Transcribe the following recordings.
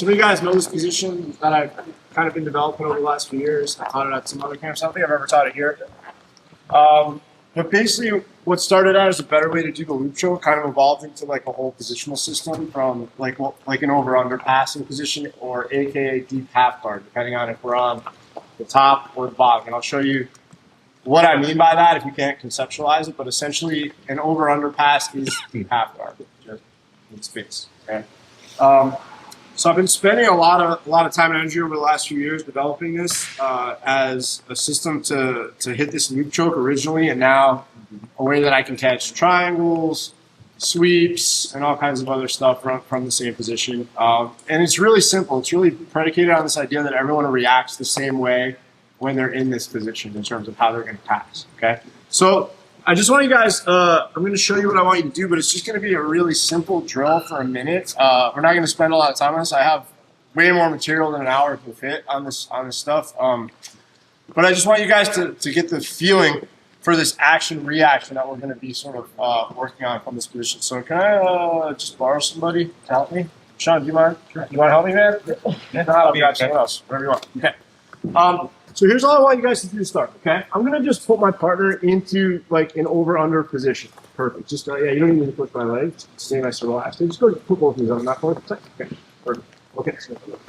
some of you guys know this position that I've kind of been developing over the last few years. I taught it at some other camps. I don't think I've ever taught it here. But basically, what started out as a better way to do the loop choke kind of evolved into like a whole positional system from like an over-under passing position or AKA deep half guard, depending on if we're on the top or the bottom. And I'll show you what I mean by that if you can't conceptualize it. But essentially, an over-under pass is deep half guard, just in space. Okay. So I've been spending a lot of time and energy over the last few years developing this as a system to hit this loop choke originally, and now a way that I can catch triangles, sweeps, and all kinds of other stuff from the same position. And it's really simple. It's really predicated on this idea that everyone reacts the same way when they're in this position in terms of how they're going to pass. Okay, so I just want you guys, I'm going to show you what I want you to do, but it's just going to be a really simple drill for a minute. We're not going to spend a lot of time on this. I have way more material than an hour to fit on this stuff. But I just want you guys to get the feeling for this action-reaction that we're going to be sort of working on from this position. So can I just borrow somebody to help me? Sean, do you mind? Sure. You want to help me, man? Yeah. I'll be someone else, whatever you want. Okay. So here's all I want you guys to do to start, okay? I'm going to just put my partner into like an over-under position. Perfect. Just, yeah, you don't even need to push my legs. Stay nice and relaxed. Just go put both of these on. Not going to okay. Perfect. Okay.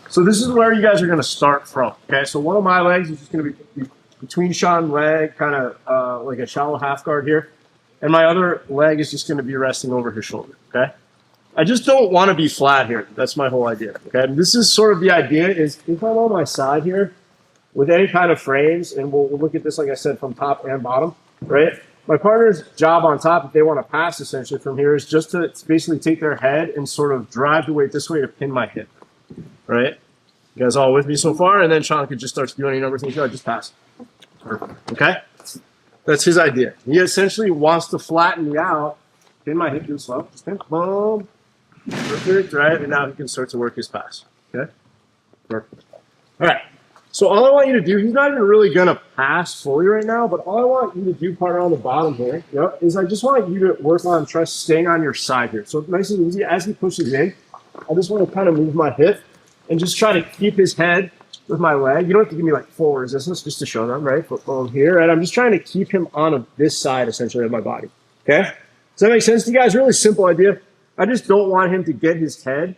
So this is where you guys are going to start from, okay? So one of my legs is just going to be between Sean's leg, kind of like a shallow half guard here. And my other leg is just going to be resting over his shoulder, okay? I just don't want to be flat here. That's my whole idea, okay? And this is sort of the idea is if I'm on my side here, with any kind of frames, and we'll look at this, like I said, from top and bottom, right? My partner's job on top, if they want to pass essentially from here, is just to basically take their head and sort of drive the weight this way to pin my hip, right? You guys all with me so far? And then Sean could just start to do any number of things. Just pass. Perfect. Okay? That's his idea. He essentially wants to flatten me out, pin my hip real slow, just pin, boom, perfect, right? And now he can start to work his pass, okay? Perfect. All right. So all I want you to do, he's not even really going to pass fully right now, but all I want you to do, partner on the bottom here, is I just want you to work on staying on your side here. So nice and easy, as he pushes in, I just want to kind of move my hip and just try to keep his head with my leg. You don't have to give me like full resistance just to show them, right? Foot bone here, and I'm just trying to keep him on this side essentially of my body, okay? Does that make sense to you guys? Really simple idea. I just don't want him to get his head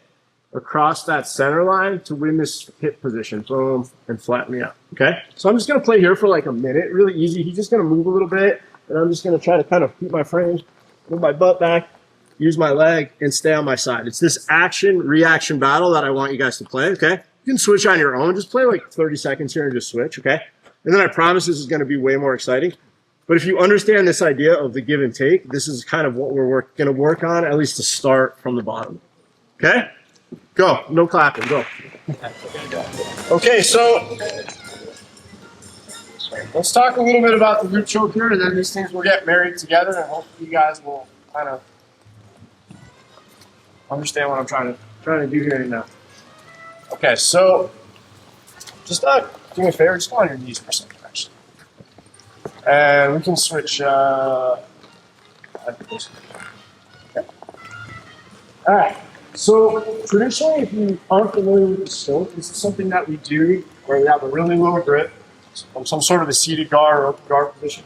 across that center line to win this hip position, boom, and flatten me out, okay? So I'm just gonna play here for like a minute, really easy. He's just gonna move a little bit, and I'm just gonna try to kind of keep my frame, move my butt back, use my leg, and stay on my side. It's this action-reaction battle that I want you guys to play, okay? You can switch on your own. Just play like 30 seconds here and just switch, okay? And then I promise this is gonna be way more exciting. But if you understand this idea of the give and take, this is kind of what we're gonna work on, at least to start from the bottom, okay? Go. No clapping. Go. Okay, so let's talk a little bit about the loop choke here, and then these things will get married together, and hopefully you guys will kind of understand what I'm trying to do here now. Okay, so just do me a favor, just go on your knees for a second, actually. And we can switch. Okay. All right. So traditionally, if you aren't familiar with the stroke, this is something that we do where we have a really low grip from some sort of a seated guard or open guard position,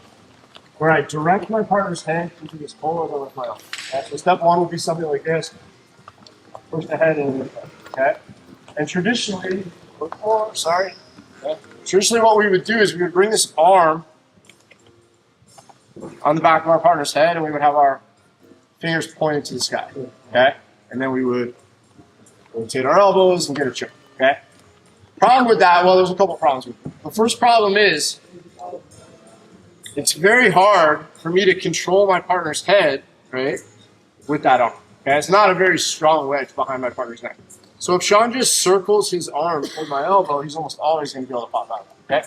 where I direct my partner's hand into this pole with my own. Okay? So step one would be something like this. Push the head in, okay? And traditionally, traditionally what we would do is we would bring this arm on the back of our partner's head, and we would have our fingers pointed to the sky, okay? And then we would rotate our elbows and get a choke, okay? Problem with that, well, there's a couple problems with it. The first problem is it's very hard for me to control my partner's head, right, with that arm, okay? It's not a very strong wedge behind my partner's neck. So if Sean just circles his arm with my elbow, he's almost always going to be able to pop out, okay?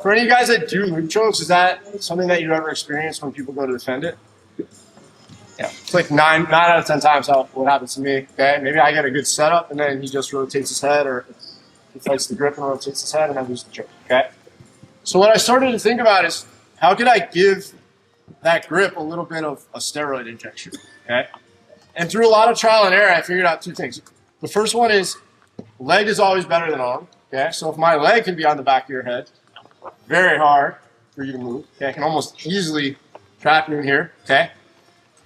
For any of you guys that do loop chokes, is that something that you've ever experienced when people go to defend it? Yeah, it's like 9 out of 10 times what happens to me, okay? Maybe I get a good setup, and then he just rotates his head, or he fights the grip and rotates his head, and I lose the choke, okay? So what I started to think about is, how could I give that grip a little bit of a steroid injection, okay? And through a lot of trial and error, I figured out two things. The first one is, leg is always better than arm. Okay, so if my leg can be on the back of your head, very hard for you to move. Okay, I can almost easily trap you in here. Okay,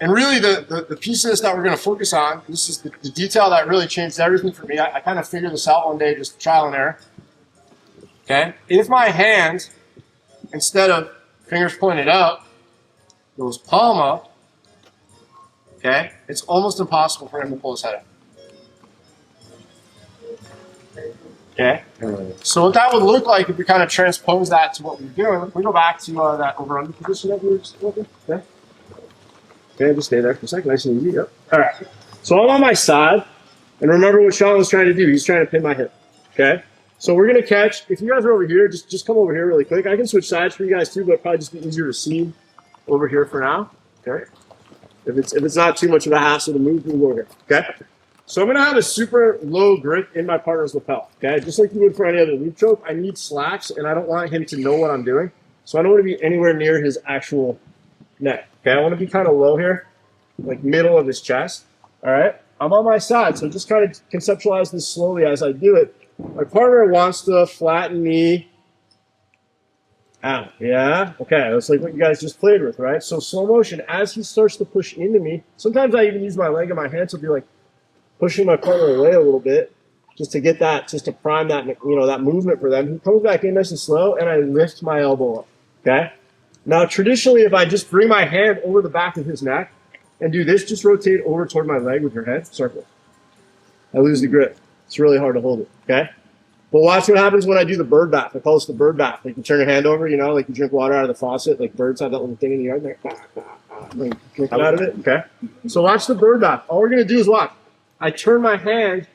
and really the piece of this that we're going to focus on, this is the detail that really changed everything for me. I kind of figured this out one day, just trial and error. Okay, if my hand, instead of fingers pointed up, goes palm up, okay, it's almost impossible for him to pull his head out. Okay, so what that would look like if we kind of transpose that to what we're doing, if we go back to that over-under position that we were just looking, okay? Okay, just stay there for a second, nice and easy, yep. All right, so I'm on my side, and remember what Sean was trying to do, he's trying to pin my hip, okay? So we're gonna catch, if you guys are over here, just come over here really quick. I can switch sides for you guys too, but it'll probably just be easier to see over here for now, okay? If it's not too much of a hassle to move, we can go over here, okay? So I'm going to have a super low grip in my partner's lapel, okay? Just like you would for any other loop choke, I need slacks, and I don't want him to know what I'm doing. So I don't want to be anywhere near his actual neck, okay? I want to be kind of low here, like middle of his chest, all right? I'm on my side, so just kind of conceptualize this slowly as I do it. My partner wants to flatten me out, yeah? Okay, that's like what you guys just played with, right? So slow motion, as he starts to push into me, sometimes I even use my leg and my hand to be like, pushing my partner away a little bit just to get that, just to prime that, you know, that movement for them. He comes back in nice and slow, and I lift my elbow up, okay? Now, traditionally, if I just bring my hand over the back of his neck and do this, just rotate over toward my leg with your head, circle. I lose the grip. It's really hard to hold it, okay? But watch what happens when I do the bird bath. I call this the bird bath. Like you turn your hand over, you know, like you drink water out of the faucet, like birds have that little thing in the yard, like drink out of it, okay? So watch the bird bath. All we're gonna do is watch. I turn my hand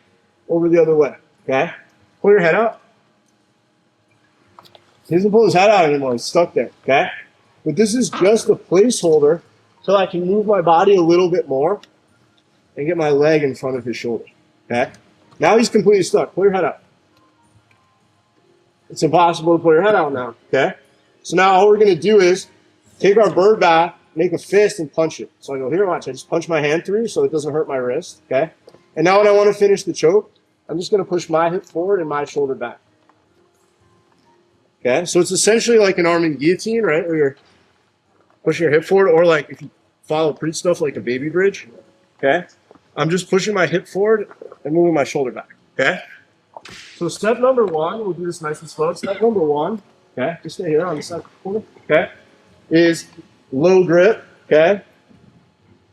over the other way, okay? Pull your head out. He doesn't pull his head out anymore, he's stuck there, okay? But this is just a placeholder so I can move my body a little bit more and get my leg in front of his shoulder, okay? Now he's completely stuck. Pull your head out. It's impossible to pull your head out now, okay? So now all we're gonna do is take our bird bath, make a fist, and punch it. So I go, here, watch, I just punch my hand through so it doesn't hurt my wrist, okay? And now when I want to finish the choke, I'm just going to push my hip forward and my shoulder back. Okay, so it's essentially like an arm in guillotine, right? Where you're pushing your hip forward, or like if you follow pretty stuff like a baby bridge, okay? I'm just pushing my hip forward and moving my shoulder back, okay? So step number one, we'll do this nice and slow. Step number one, okay, just stay here on the side corner, okay, is low grip, okay?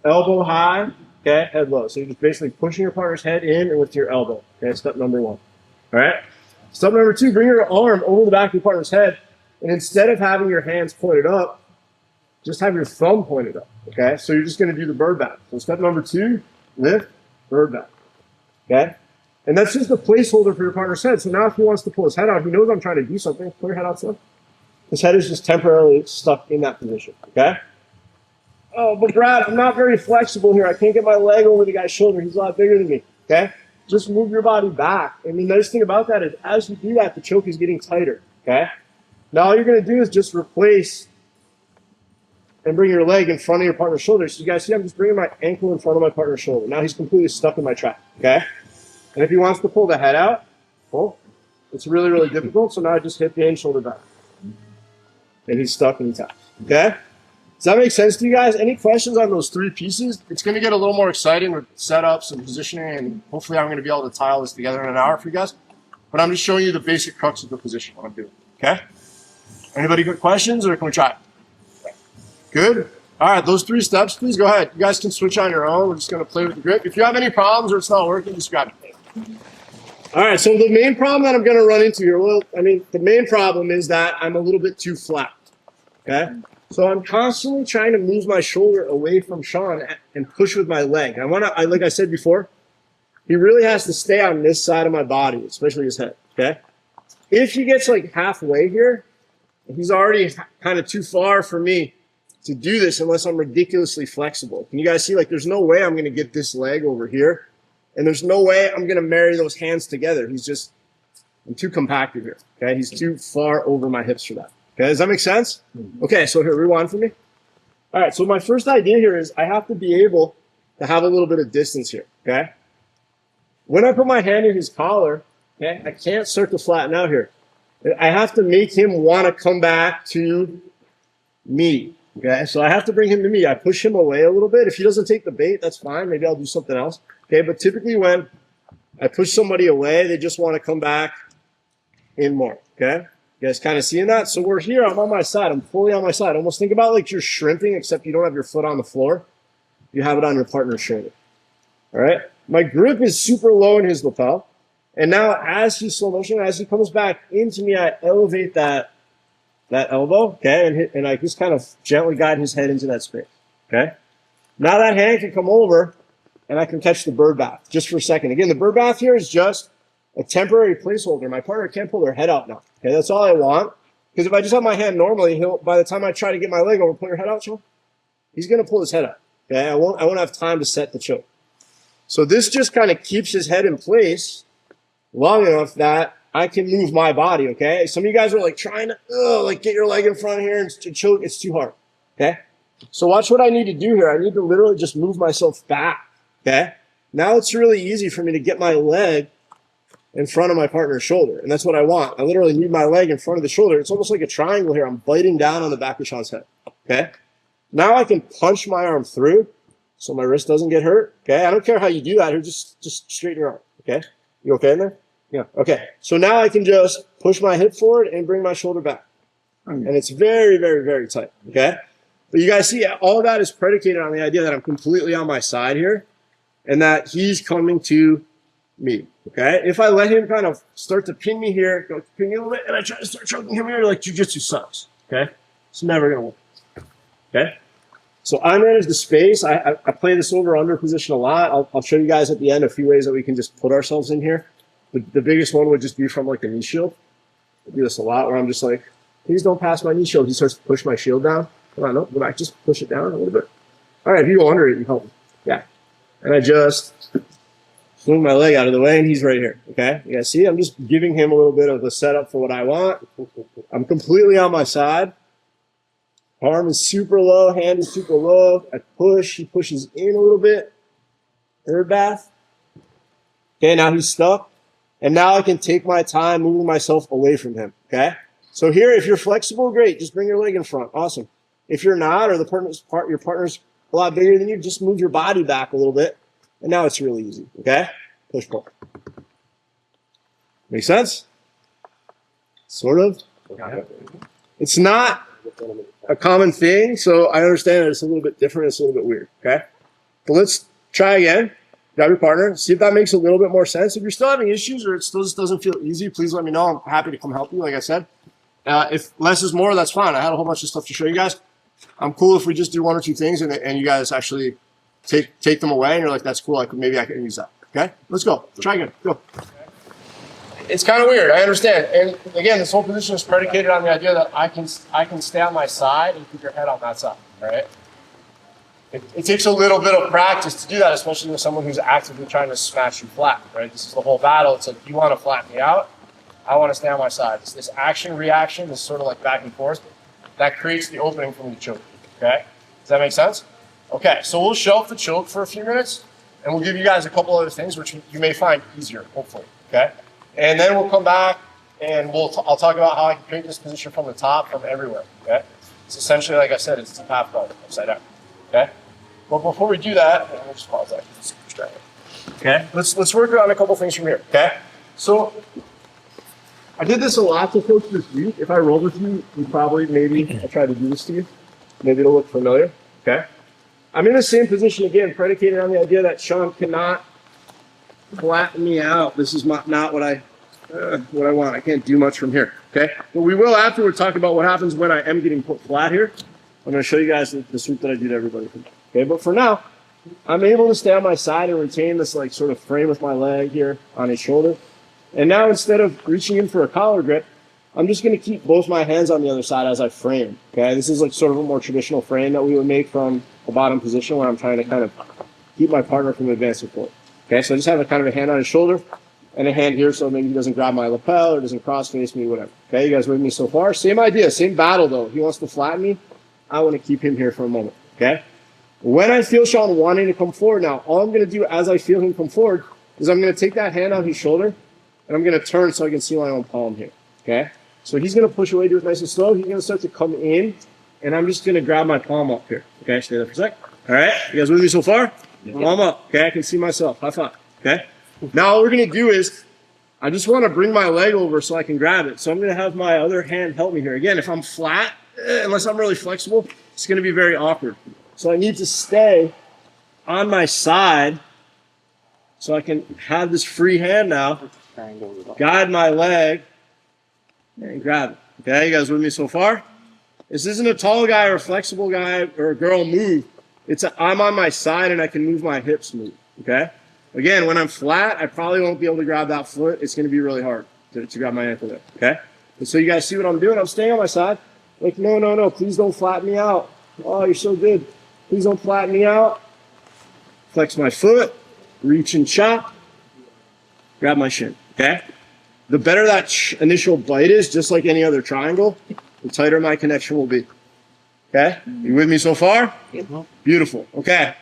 Elbow high, okay, head low. So you're just basically pushing your partner's head in and with your elbow. Okay, step number one. All right. Step number two, bring your arm over the back of your partner's head, and instead of having your hands pointed up, just have your thumb pointed up. Okay, so you're just going to do the bird bath. So step number two, lift, bird bath. Okay, and that's just a placeholder for your partner's head. So now if he wants to pull his head out, he knows I'm trying to do something. Pull your head out, son. His head is just temporarily stuck in that position. Okay. Oh, but Brad, I'm not very flexible here. I can't get my leg over the guy's shoulder. He's a lot bigger than me, okay? Just move your body back. And the nice thing about that is as you do that, the choke is getting tighter, okay? Now all you're going to do is just replace and bring your leg in front of your partner's shoulder. So you guys see I'm just bringing my ankle in front of my partner's shoulder. Now he's completely stuck in my trap, okay? And if he wants to pull the head out, pull. It's really, really difficult. So now I just hip in, shoulder back. And he's stuck and he's out, okay? Does that make sense to you guys? Any questions on those three pieces? It's going to get a little more exciting with setups and positioning, and hopefully I'm going to be able to tile this together in an hour for you guys. But I'm just showing you the basic crux of the position, what I'm doing, okay? Anybody got questions, or can we try? Good? All right, those three steps, please go ahead. You guys can switch on your own. We're just going to play with the grip. If you have any problems or it's not working, just grab it. All right, so the main problem that I'm going to run into here, well, I mean, the main problem is that I'm a little bit too flat, okay? So I'm constantly trying to move my shoulder away from Sean and push with my leg. Like I said before, he really has to stay on this side of my body, especially his head, okay? If he gets like halfway here, he's already kind of too far for me to do this unless I'm ridiculously flexible. Can you guys see, like, there's no way I'm going to get this leg over here, and there's no way I'm going to marry those hands together. I'm too compacted here, okay? He's too far over my hips for that. Okay, does that make sense? Okay, so here, rewind for me. All right, so my first idea here is I have to be able to have a little bit of distance here, okay? When I put my hand in his collar, Okay, I can't start to flatten out here. I have to make him want to come back to me. Okay, so I have to bring him to me. I push him away a little bit. If he doesn't take the bait, that's fine. Maybe I'll do something else. Okay, but typically when I push somebody away, they just want to come back in more. Okay, you guys kind of seeing that? So we're here. I'm on my side. I'm fully on my side. Almost think about like you're shrimping, except you don't have your foot on the floor. You have it on your partner's shoulder. All right. My grip is super low in his lapel. And now as he's slow motion, as he comes back into me, I elevate that elbow, okay? And I just kind of gently guide his head into that space, okay? Now that hand can come over and I can catch the bird bath just for a second. Again, the bird bath here is just a temporary placeholder. My partner can't pull their head out now, okay? That's all I want. Because if I just have my hand normally, by the time I try to get my leg over, pull your head out, Sean, he's going to pull his head out, okay? I won't have time to set the choke. So this just kind of keeps his head in place long enough that I can move my body, okay? Some of you guys are like trying to like get your leg in front here and to choke. It's too hard, okay? So watch what I need to do here. I need to literally just move myself back, okay? Now it's really easy for me to get my leg in front of my partner's shoulder, and that's what I want. I literally need my leg in front of the shoulder. It's almost like a triangle here. I'm biting down on the back of Sean's head, okay? Now I can punch my arm through so my wrist doesn't get hurt, okay? I don't care how you do that here. Just straighten your arm, okay? You okay in there? Yeah. Okay. So now I can just push my hip forward and bring my shoulder back. And it's very, very, very tight. Okay. But you guys see, all of that is predicated on the idea that I'm completely on my side here and that he's coming to me. Okay. If I let him kind of start to pin me here, go pin me a little bit, and I try to start choking him here, like jujitsu sucks. Okay. It's never going to work. Okay. So I manage the space. I play this over-under position a lot. I'll show you guys at the end a few ways that we can just put ourselves in here. The biggest one would just be from like the knee shield. I do this a lot where I'm just like, please don't pass my knee shield. He starts to push my shield down. Come on, no, go back. Just push it down a little bit. All right, if you go under it, you help me. Yeah. And I just swing my leg out of the way, and he's right here. Okay? You guys see? I'm just giving him a little bit of a setup for what I want. I'm completely on my side. Arm is super low, hand is super low. I push, he pushes in a little bit. Bird bath. Okay, now he's stuck. And now I can take my time moving myself away from him, okay? So here, if you're flexible, great. Just bring your leg in front. Awesome. If you're not, or your partner's a lot bigger than you, just move your body back a little bit. And now it's really easy, okay? Push, pull. Make sense? Sort of. It's not a common thing, so I understand that it's a little bit different. It's a little bit weird, okay? But let's try again. Grab your partner. See if that makes a little bit more sense. If you're still having issues or it still just doesn't feel easy, please let me know. I'm happy to come help you, like I said. If less is more, that's fine. I had a whole bunch of stuff to show you guys. I'm cool if we just do one or two things and you guys actually take them away and you're like, that's cool. Maybe I can use that. Okay? Let's go. Try again. Go. It's kind of weird. I understand. And again, this whole position is predicated on the idea that I can stay on my side and keep your head on that side, all right? It takes a little bit of practice to do that, especially with someone who's actively trying to smash you flat, right? This is the whole battle. It's like, you want to flatten me out, I want to stay on my side. It's this action-reaction, this sort of like back and forth, that creates the opening for me to choke, okay? Does that make sense? Okay, so we'll shelf the choke for a few minutes, and we'll give you guys a couple other things which you may find easier, hopefully, okay? And then we'll come back, and I'll talk about how I can create this position from the top, from everywhere, okay? It's essentially, like I said, it's the half guard, upside down, okay? But before we do that, we'll just pause that. It's distracting. Okay, let's work on a couple things from here. Okay, so I did this a lot to folks this week. If I rolled with you, maybe I tried to do this to you. Maybe it'll look familiar. Okay, I'm in the same position again, predicated on the idea that Sean cannot flatten me out. This is not what I want. I can't do much from here. Okay, but we will afterward talk about what happens when I am getting put flat here. I'm going to show you guys the sweep that I do to everybody. Okay, but for now, I'm able to stay on my side and retain this like sort of frame with my leg here on his shoulder. And now instead of reaching in for a collar grip, I'm just going to keep both my hands on the other side as I frame. Okay, this is like sort of a more traditional frame that we would make from a bottom position when I'm trying to kind of keep my partner from advancing forward. Okay, so I just have a kind of a hand on his shoulder and a hand here so maybe he doesn't grab my lapel or doesn't cross face me, whatever. Okay, you guys with me so far? Same idea, same battle though. He wants to flatten me. I want to keep him here for a moment. Okay. When I feel Sean wanting to come forward now, all I'm going to do as I feel him come forward is I'm going to take that hand on his shoulder and and I'm going to turn so I can see my own palm here. Okay? So he's going to push away, do it nice and slow. He's going to start to come in, and I'm just going to grab my palm up here. Okay? Stay there for a sec. All right? You guys with me so far? Palm up. Okay? I can see myself. High five. Okay? Now what we're going to do is I just want to bring my leg over so I can grab it. So I'm going to have my other hand help me here. Again, if I'm flat, unless I'm really flexible, it's going to be very awkward. So I need to stay on my side so I can have this free hand now, guide my leg, and grab it. Okay, you guys with me so far? This isn't a tall guy or a flexible guy or a girl move. I'm on my side and I can move my hips move. Okay? Again, when I'm flat, I probably won't be able to grab that foot. It's going to be really hard to grab my ankle there. Okay? And so you guys see what I'm doing? I'm staying on my side. Like, no, please don't flatten me out. Oh, you're so good. Please don't flatten me out. Flex my foot, reach and chop, grab my shin. Okay? The better that initial bite is, just like any other triangle, the tighter my connection will be. Okay? You with me so far? Beautiful. Okay.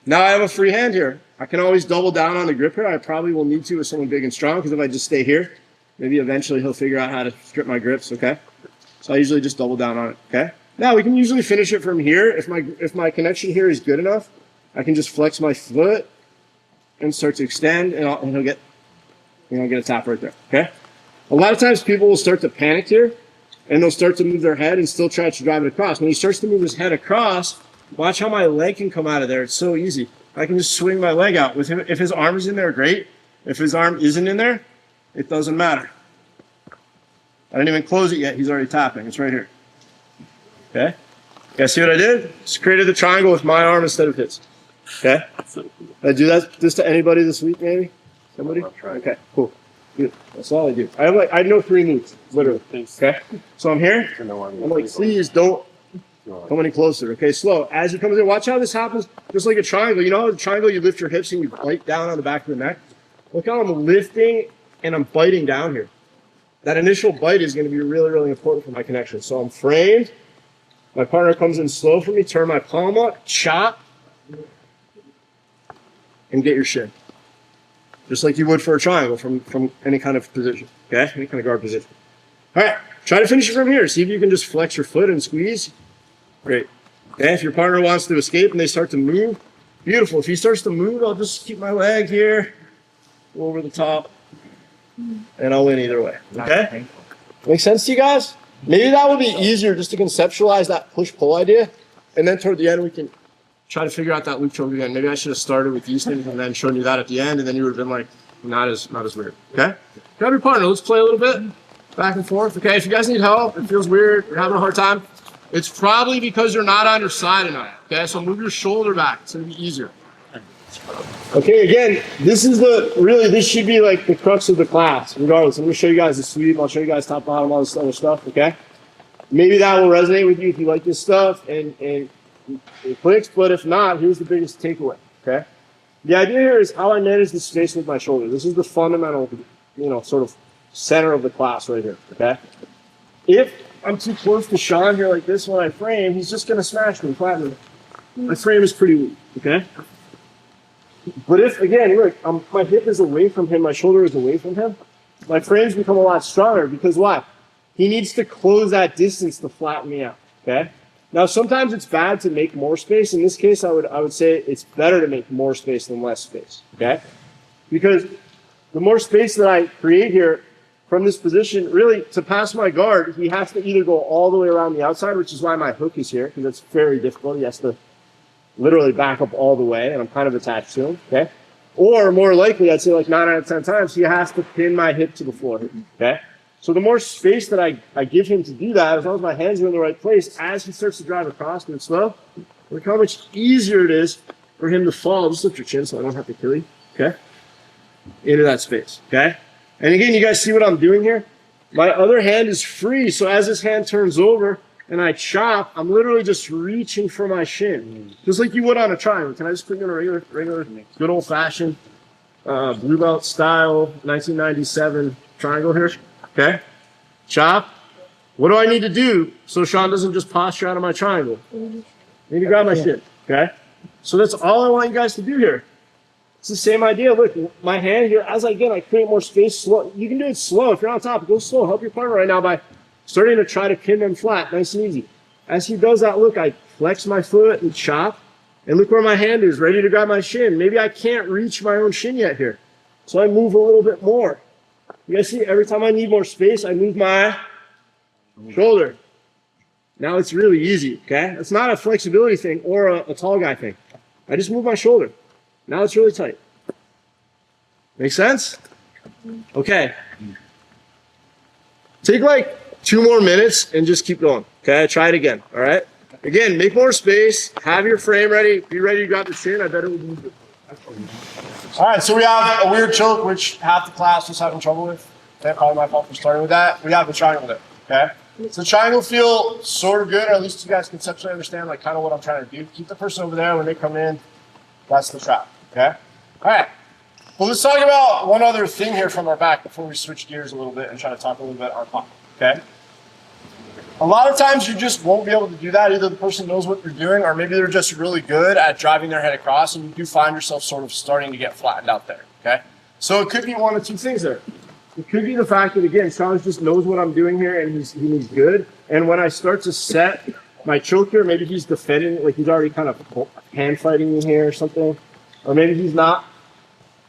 Now I have a free hand here. I can always double down on the grip here. I probably will need to with someone big and strong, because if I just stay here, maybe eventually he'll figure out how to strip my grips. Okay? So I usually just double down on it. Okay? Now we can usually finish it from here. If my connection here is good enough, I can just flex my foot and start to extend, and he'll get a tap right there. Okay? A lot of times people will start to panic here, and they'll start to move their head and still try to drive it across. When he starts to move his head across, watch how my leg can come out of there. It's so easy. I can just swing my leg out. With him, if his arm is in there, great. If his arm isn't in there, it doesn't matter. I didn't even close it yet. He's already tapping. It's right here. Okay? You guys see what I did? Just created the triangle with my arm instead of his. Okay? Did I do this to anybody this week, maybe? Somebody? Okay, cool. Good. That's all I do. I know 3 moves, literally. Okay? So I'm here. I'm like, please don't come any closer. Okay, slow. As you come in, watch how this happens just like a triangle. You know how the triangle, you lift your hips and you bite down on the back of the neck? Look how I'm lifting and I'm biting down here. That initial bite is going to be really, really important for my connection. So I'm framed. My partner comes in slow for me. Turn my palm up, chop, and get your shin. Just like you would for a triangle from any kind of position. Okay? Any kind of guard position. All right. Try to finish it from here. See if you can just flex your foot and squeeze. Great. Okay? If your partner wants to escape and they start to move, beautiful. If he starts to move, I'll just keep my leg here, go over the top, and I'll win either way. Okay? Make sense to you guys? Maybe that would be easier just to conceptualize that push-pull idea, and then toward the end we can try to figure out that loop choke again. Maybe I should have started with these things and then shown you that at the end, and then you would have been like, not as weird. Okay? Grab your partner. Let's play a little bit back and forth. Okay? If you guys need help, it feels weird, you're having a hard time, it's probably because you're not on your side enough. Okay? So move your shoulder back. It's going to be easier. Okay, again, this should be like the crux of the class, regardless. I'm going to show you guys the sweep. I'll show you guys top, bottom, all this other stuff, okay? Maybe that will resonate with you if you like this stuff and it clicks, but if not, here's the biggest takeaway, okay? The idea here is how I manage the space with my shoulder. This is the fundamental, sort of center of the class right here, okay? If I'm too close to Sean here like this when I frame, he's just going to smash me, flatten me. My frame is pretty weak, okay? But if, again, look, my hip is away from him, my shoulder is away from him, my frames become a lot stronger because why? He needs to close that distance to flatten me out, okay? Now, sometimes it's bad to make more space. In this case, I would say it's better to make more space than less space, okay? Because the more space that I create here from this position, really, to pass my guard, he has to either go all the way around the outside, which is why my hook is here, because that's very difficult. He has to literally back up all the way, and I'm kind of attached to him, okay? Or more likely, I'd say like 9 out of 10 times, he has to pin my hip to the floor, okay? So the more space that I give him to do that, as long as my hands are in the right place, as he starts to drive across and it's slow, look how much easier it is for him to fall. Just lift your chin so I don't have to kill you, okay? Into that space, okay? And again, you guys see what I'm doing here? My other hand is free, so as this hand turns over and I chop, I'm literally just reaching for my shin, just like you would on a triangle. Can I just put you in a regular, good old-fashioned blue belt style 1997 triangle here? Okay, chop. What do I need to do so Sean doesn't just posture out of my triangle? I need to grab my shin, okay? So that's all I want you guys to do here. It's the same idea. Look, my hand here, as I create more space. Slow. You can do it slow. If you're on top, go slow. Help your partner right now by starting to try to pin them flat, nice and easy. As he does that, look, I flex my foot and chop. And look where my hand is, ready to grab my shin. Maybe I can't reach my own shin yet here. So I move a little bit more. You guys see, every time I need more space, I move my shoulder. Now it's really easy, okay? It's not a flexibility thing or a tall guy thing. I just move my shoulder. Now it's really tight. Make sense? Okay. Take like 2 more minutes and just keep going. Okay, try it again. All right. Again, make more space. Have your frame ready. Be ready to grab the shin. I bet it will be good. All right, so we have a weird choke, which half the class was having trouble with. Okay, probably my fault for starting with that. We have the triangle there. Okay. So triangle feel sort of good, or at least you guys conceptually understand like kind of what I'm trying to do. Keep the person over there when they come in. That's the trap. Okay. All right. Well, let's talk about one other thing here from our back before we switch gears a little bit and try to talk a little bit our pop. Okay. A lot of times you just won't be able to do that. Either the person knows what they're doing, or maybe they're just really good at driving their head across, and you do find yourself sort of starting to get flattened out there. Okay. So it could be one of 2 things there. It could be the fact that, again, Sean just knows what I'm doing here, and he's good. And when I start to set my choke here, maybe he's defending, like he's already kind of hand fighting me here or something. Or maybe he's not,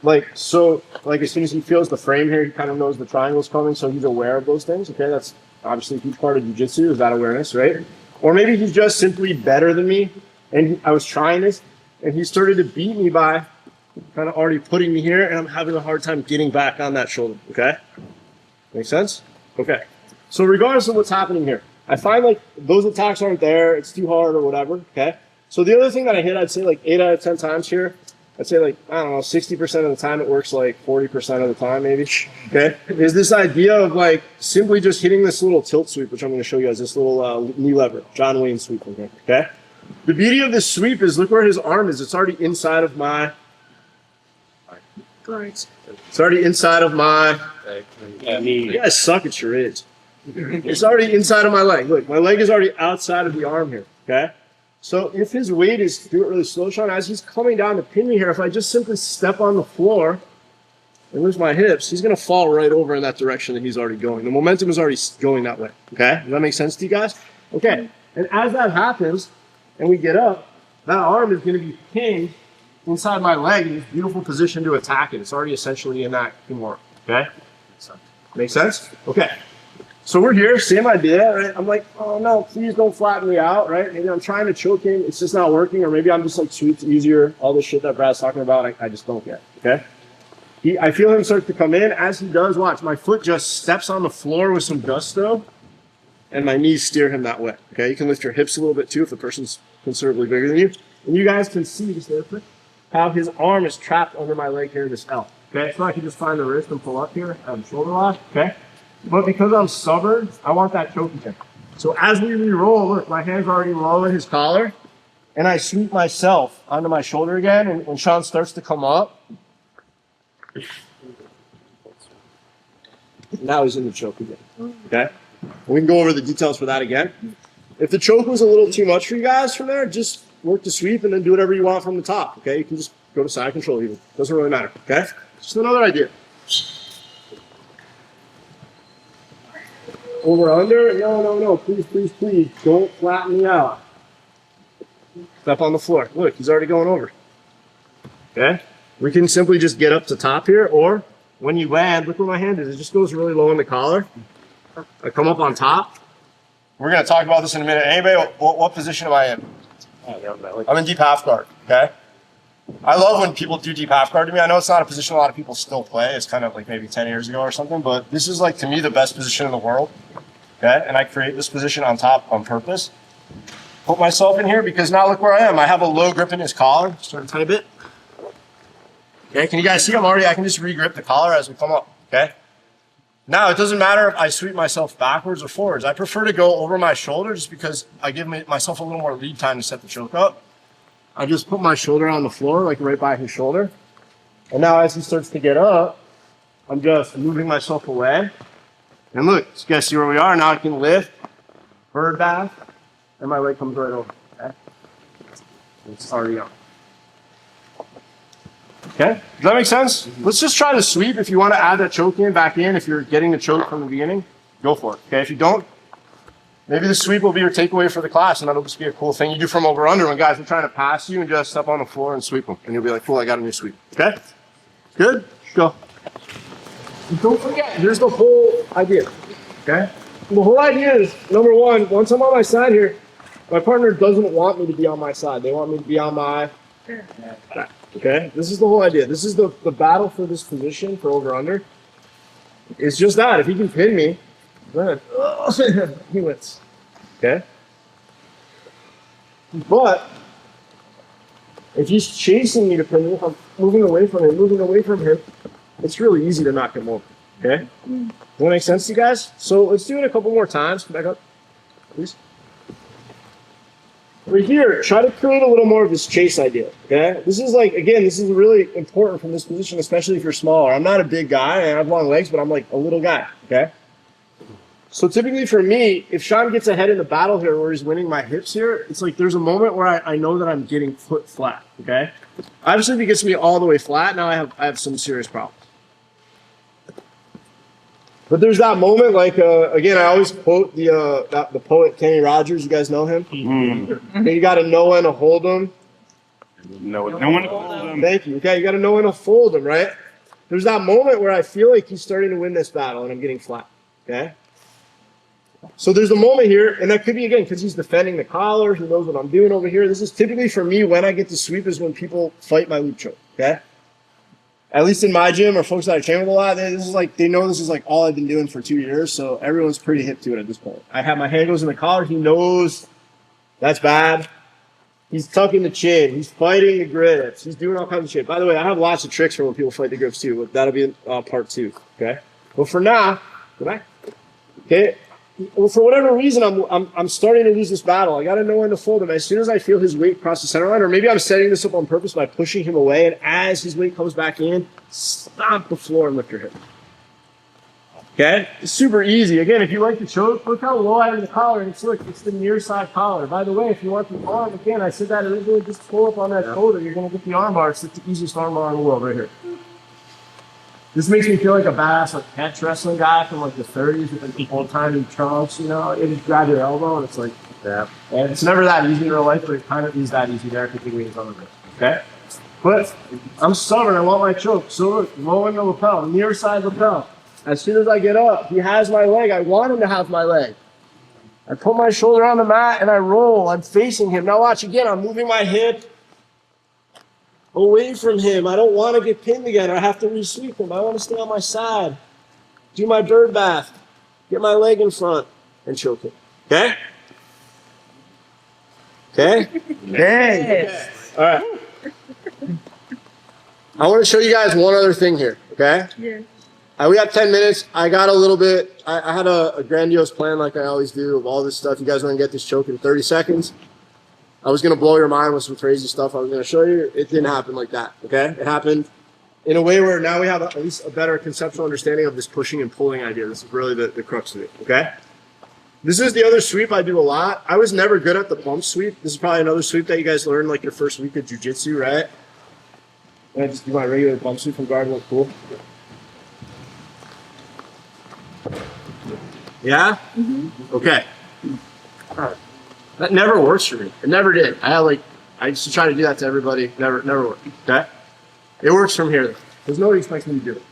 like, so, like as soon as he feels the frame here, he kind of knows the triangle's coming, so he's aware of those things. Okay, that's obviously a huge part of jiu-jitsu, is that awareness, right? Or maybe he's just simply better than me, and I was trying this, and he started to beat me by kind of already putting me here, and I'm having a hard time getting back on that shoulder, okay? Make sense? Okay. So regardless of what's happening here, I find like those attacks aren't there, it's too hard or whatever, okay? So the other thing that I hit, I'd say like 8 out of 10 times here, I'd say like, I don't know, 60% of the time it works like 40% of the time maybe, okay? Is this idea of like simply just hitting this little tilt sweep, which I'm gonna show you as this little knee lever, John Wayne sweep, okay? The beauty of this sweep is look where his arm is, it's already inside of my, it's already inside of my knee. You guys suck at charades. It's already inside of my leg. Look, my leg is already outside of the arm here, okay? So if his weight is, do it really slow, Sean, as he's coming down to pin me here, if I just simply step on the floor and lose my hips, he's going to fall right over in that direction that he's already going. The momentum is already going that way, okay? Does that make sense to you guys? Okay, and as that happens and we get up, that arm is going to be pinned inside my leg in this beautiful position to attack it. It's already essentially in that kimura, okay? Make sense? Okay. So we're here, same idea, right? I'm like, oh no, please don't flatten me out, right? Maybe I'm trying to choke him, it's just not working, or maybe I'm just like sweeps easier, all this shit that Brad's talking about, I just don't get, okay? I feel him start to come in. As he does, watch, my foot just steps on the floor with some gusto, and my knees steer him that way, okay? You can lift your hips a little bit too if the person's considerably bigger than you. And you guys can see, just there quick, how his arm is trapped under my leg here, this L. Okay, so I can just find the wrist and pull up here, shoulder lock, okay? But because I'm stubborn, I want that choke again. So as we re-roll, look, my hand's already low in his collar, and I sweep myself onto my shoulder again, and when Sean starts to come up, now he's in the choke again, okay? We can go over the details for that again. If the choke was a little too much for you guys from there, just work the sweep and then do whatever you want from the top, okay? You can just go to side control even. Doesn't really matter, okay? Just another idea. Over, under, no, please, don't flatten me out. Step on the floor. Look, he's already going over. Okay? We can simply just get up to top here, or when you land, look where my hand is. It just goes really low in the collar. I come up on top. We're going to talk about this in a minute. Anybody, what position am I in? I'm in deep half guard, okay? I love when people do deep half guard to me. I know it's not a position a lot of people still play. It's kind of like maybe 10 years ago or something, but this is like, to me, the best position in the world, okay? And I create this position on top on purpose. Put myself in here because now look where I am. I have a low grip in his collar, start a tiny bit. Okay, can you guys see I can just re-grip the collar as we come up, okay? Now, it doesn't matter if I sweep myself backwards or forwards. I prefer to go over my shoulder just because I give myself a little more lead time to set the choke up. I just put my shoulder on the floor, like right by his shoulder. And now as he starts to get up, I'm just moving myself away. And look, you guys see where we are? Now I can lift, bird bath, and my leg comes right over, okay? It's already on. Okay, does that make sense? Let's just try to sweep. If you want to add that choke back in, if you're getting the choke from the beginning, go for it. Okay, if you don't, maybe the sweep will be your takeaway for the class, and that'll just be a cool thing you do from over under when guys are trying to pass you and just step on the floor and sweep them, and you'll be like, cool, I got a new sweep. Okay, good, go. And don't forget, here's the whole idea. Okay, the whole idea is number one. Once I'm on my side here, my partner doesn't want me to be on my side. They want me to be on my back. Okay, this is the whole idea. This is the battle for this position for over under. It's just that if he can pin me, then he wins. Okay, but if he's chasing me to pin me, if I'm moving away from him, it's really easy to knock him over. Okay, does that make sense to you guys? So let's do it a couple more times. Back up, please. Right here, try to create a little more of this chase idea, okay? This is like, again, this is really important from this position, especially if you're smaller. I'm not a big guy, I have long legs, but I'm like a little guy, okay? So typically for me, if Sean gets ahead in the battle here where he's winning my hips here, it's like there's a moment where I know that I'm getting foot flat, okay? Obviously, if he gets me all the way flat, now I have some serious problems. But there's that moment, like, again, I always quote the poet Kenny Rogers. You guys know him? Mm-hmm. You got to know when to hold him. No one to hold him. Thank you. Okay, you got to know when to fold him, right? There's that moment where I feel like he's starting to win this battle and I'm getting flat, okay? So there's a moment here, and that could be, again, because he's defending the collar. He knows what I'm doing over here. This is typically, for me, when I get to sweep is when people fight my loop choke, okay? At least in my gym or folks that I train with a lot, this is like, they know this is like all I've been doing for 2 years, so everyone's pretty hip to it at this point. I have my hand goes in the collar. He knows that's bad. He's tucking the chin. He's fighting the grips. He's doing all kinds of shit. By the way, I have lots of tricks for when people fight the grips too, but that'll be part 2, okay? But for now, go back. Okay? Well, for whatever reason, I'm starting to lose this battle. I got to know when to fold him. As soon as I feel his weight cross the center line, or maybe I'm setting this up on purpose by pushing him away, and as his weight comes back in, stomp the floor and lift your hip. Okay? It's super easy. Again, if you like the choke, look how low I have the collar, and it's the near side collar. By the way, if you want the arm, again, I said that originally, just pull up on that shoulder. You're going to get the arm bar. It's the easiest arm bar in the world right here. This makes me feel like a badass like catch wrestling guy from like the 30s with like the old timey trunks, you know. You just grab your elbow and it's like, yeah. And it's never that easy in real life, but it kind of is that easy there because the weight is on the wrist. Okay? But I'm stubborn. I want my choke. So look, low in the lapel, near side lapel. As soon as I get up, he has my leg. I want him to have my leg. I put my shoulder on the mat and I roll. I'm facing him. Now watch again. I'm moving my hip away from him. I don't want to get pinned again. I have to re-sweep him. I want to stay on my side. Do my bird bath. Get my leg in front and choke him. Okay? Okay? Okay. All right. I want to show you guys one other thing here. Okay? Yeah. We have 10 minutes. I got a little bit, I had a grandiose plan like I always do of all this stuff. You guys want to get this choke in 30 seconds. I was going to blow your mind with some crazy stuff I was going to show you. It didn't happen like that, okay? It happened in a way where now we have at least a better conceptual understanding of this pushing and pulling idea. This is really the crux of it, okay? This is the other sweep I do a lot. I was never good at the pump sweep. This is probably another sweep that you guys learned like your first week of jiu-jitsu, right? And I just do my regular pump sweep from guard, look cool. Yeah? Mm-hmm. Okay. All right. That never works for me. It never did. I used to try to do that to everybody. Never worked. Okay? It works from here, because nobody expects me to do it.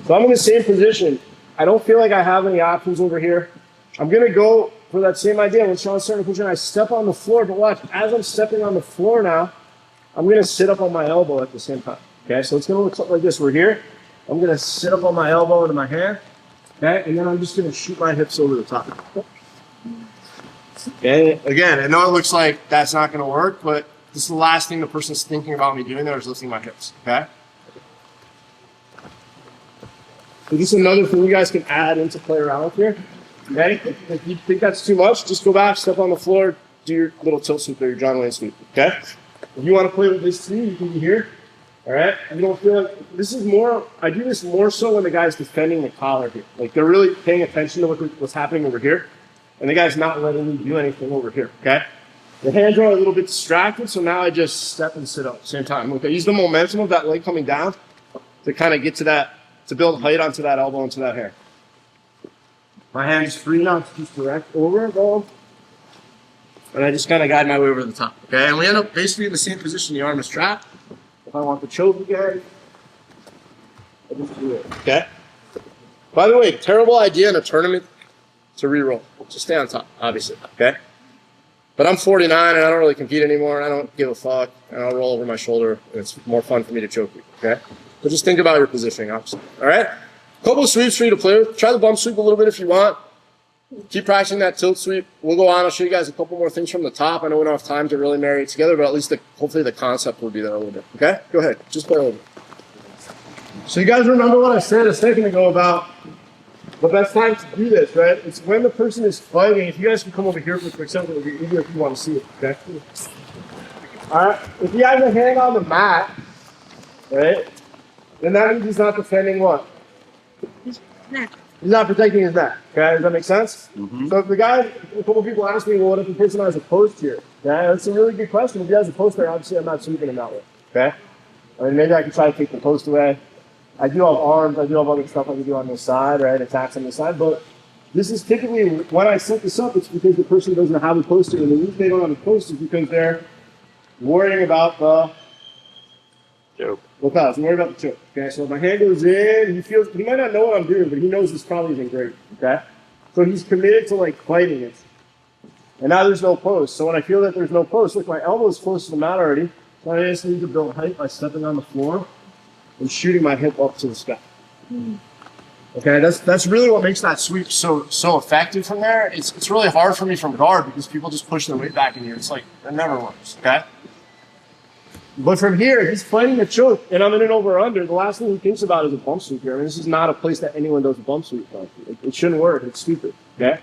So I'm in the same position. I don't feel like I have any options over here. I'm going to go for that same idea. When Sean's starting to push in, I step on the floor. But watch, as I'm stepping on the floor now, I'm going to sit up on my elbow at the same time. Okay? So it's going to look something like this. We're here. I'm going to sit up on my elbow into my hand. Okay? And then I'm just going to shoot my hips over the top. And again, I know it looks like that's not going to work, but this is the last thing the person's thinking about me doing there is lifting my hips, okay? So this is another thing you guys can add into play around with here, okay? If you think that's too much, just go back, step on the floor, do your little tilt sweep there, your John Wayne sweep, okay? If you want to play with this too, you can be here, all right? You don't feel like, this is more, I do this more so when the guy's defending the collar here. Like they're really paying attention to what's happening over here. And the guy's not letting me do anything over here, okay? The hands are a little bit distracted, so now I just step and sit up at the same time. Okay, use the momentum of that leg coming down to kind of get to that, to build height onto that elbow, into that hair. My hand's free now to just direct over, go. And I just kind of guide my way over the top. Okay, and we end up basically in the same position. The arm is trapped. If I want the choke again, I just do it. Okay. By the way, terrible idea in a tournament to re-roll. Just stay on top, obviously. Okay. But I'm 49 and I don't really compete anymore. And I don't give a fuck. And I'll roll over my shoulder. And it's more fun for me to choke you. Okay. So just think about your positioning, obviously. All right. Couple of sweeps for you to play with. Try the bump sweep a little bit if you want. Keep practicing that tilt sweep. We'll go on. I'll show you guys a couple more things from the top. I know we don't have time to really marry it together, but at least hopefully the concept will be there a little bit. Okay? Go ahead. Just play a little bit. So you guys remember what I said a second ago about the best time to do this, right? It's when the person is fighting. If you guys can come over here for a quick second, it'll be easier if you want to see it. Okay? All right. If he has a hand on the mat, right, then that means he's not defending what? He's not protecting his neck. Okay, does that make sense? Mm-hmm. So if the guy, a couple people ask me, well, what if the person has a post here? Okay, that's a really good question. If he has a post there, obviously I'm not sweeping him that way. Okay, I mean maybe I can try to take the post away. I do have arms. I do have other stuff I can do on this side, right? Attacks on this side, but this is typically when I set this up. It's because the person doesn't have a post here, and the reason they don't have a post is because they're worrying about the choke. Well, pals, I'm worried about the choke. Okay, so if my hand goes in, he might not know what I'm doing, but he knows this probably isn't great. Okay, so he's committed to like fighting it. And now there's no post. So when I feel that there's no post, look, my elbow is close to the mat already. So I just need to build height by stepping on the floor and shooting my hip up to the sky. Okay, that's really what makes that sweep so effective from there. It's really hard for me from guard because people just push their weight back in here. It's like it never works. Okay. But from here, he's fighting a choke, and I'm in an over-under. The last thing he thinks about is a bump sweep here. I mean, this is not a place that anyone does a bump sweep from. It shouldn't work. It's stupid, okay?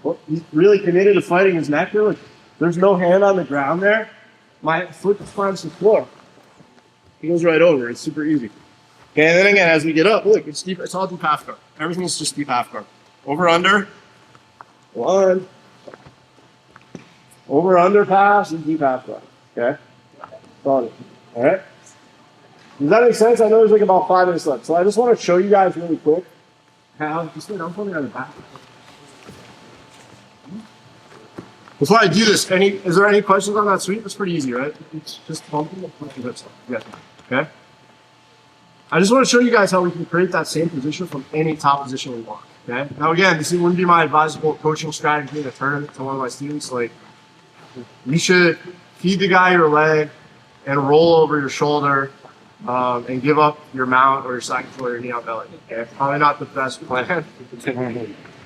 Well, he's really committed to fighting his neck here. Look, there's no hand on the ground there. My foot just finds the floor. He goes right over. It's super easy. Okay, and then again, as we get up, look, it's deep. It's all deep half guard. Everything's just deep half guard. Over-under. One. Over-under pass and deep half guard, okay? All right. Does that make sense? I know there's like about 5 minutes left, so I just want to show you guys really quick how. Just wait, I'm putting it on the back. Before I do this, is there any questions on that sweep? It's pretty easy, right? It's just bumping the hips up. Yeah. Okay. I just want to show you guys how we can create that same position from any top position we want. Okay. Now again, this wouldn't be my advisable coaching strategy in a tournament to one of my students. Like, you should feed the guy your leg and roll over your shoulder and give up your mount or your side control or your knee on belly. Okay? Probably not the best plan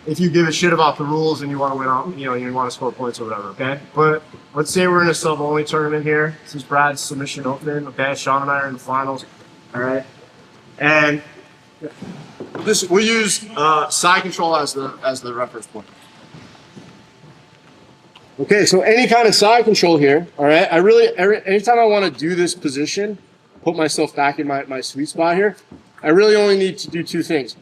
if you give a shit about the rules and you want to win out, you want to score points or whatever, okay? But let's say we're in a sub-only tournament here. This is Brad's submission open, okay? Sean and I are in the finals, all right? And we'll use side control as the reference point. Okay, so any kind of side control here, all right? Anytime I want to do this position, put myself back in my sweet spot here, I really only need to do 2 things.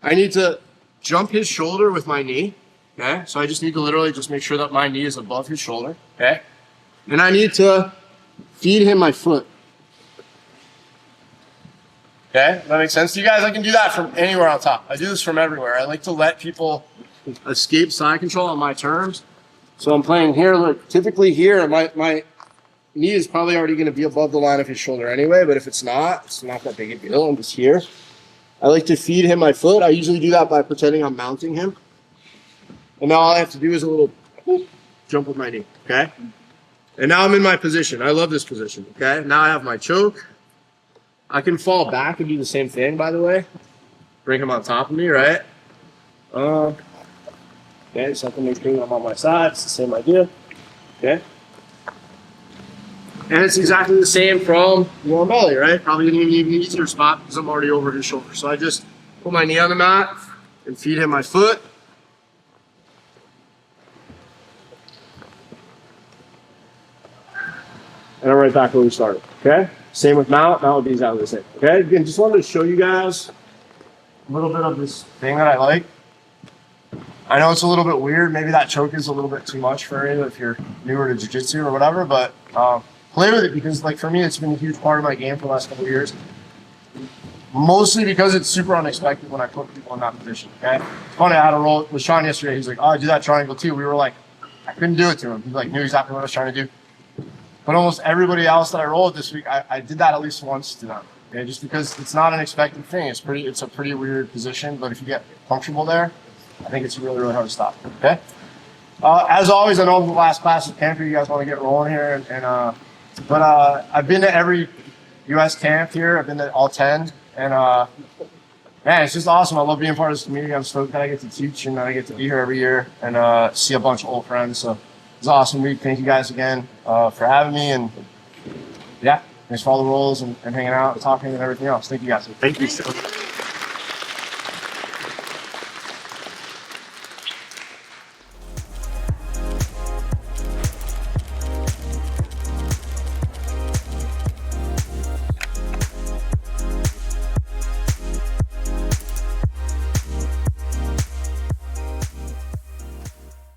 I need to jump his shoulder with my knee, okay? So I just need to literally just make sure that my knee is above his shoulder, okay? And I need to feed him my foot. Okay, that makes sense to you guys? I can do that from anywhere on top. I do this from everywhere. I like to let people escape side control on my terms. So I'm playing here, look, typically here, my knee is probably already going to be above the line of his shoulder anyway, but if it's not that big a deal. I'm just here. I like to feed him my foot. I usually do that by pretending I'm mounting him. And now all I have to do is a little jump with my knee, okay? And now I'm in my position. I love this position, okay? Now I have my choke. I can fall back and do the same thing, by the way. Bring him on top of me, right? Okay, so I can make sure I'm on my side. It's the same idea. Okay. And it's exactly the same from warm belly, right? Probably an even easier spot because I'm already over his shoulder. So I just put my knee on the mat and feed him my foot. And I'm right back where we started. Okay? Same with mount. Mount would be exactly the same. Okay? Again, just wanted to show you guys a little bit of this thing that I like. I know it's a little bit weird. Maybe that choke is a little bit too much for you if you're newer to jiu-jitsu or whatever, but play with it because, like, for me, it's been a huge part of my game for the last couple of years. Mostly because it's super unexpected when I put people in that position. Okay, it's funny. I had a roll with Sean yesterday. He's like, "Oh, I do that triangle too." We were like, I couldn't do it to him. He like knew exactly what I was trying to do. But almost everybody else that I rolled this week, I did that at least once to them. Okay, just because it's not an expected thing. It's a pretty weird position, but if you get comfortable there, I think it's really hard to stop. Okay. As always, I know the last class is camp. You guys want to get rolling here, but I've been to every U.S. camp here. I've been to all 10. And man, it's just awesome. I love being part of this community. I'm stoked that I get to teach and that I get to be here every year and see a bunch of old friends. So it's an awesome week. Thank you guys again for having me. And yeah, thanks for all the rolls and hanging out and talking and everything else. Thank you guys. Thank you so much.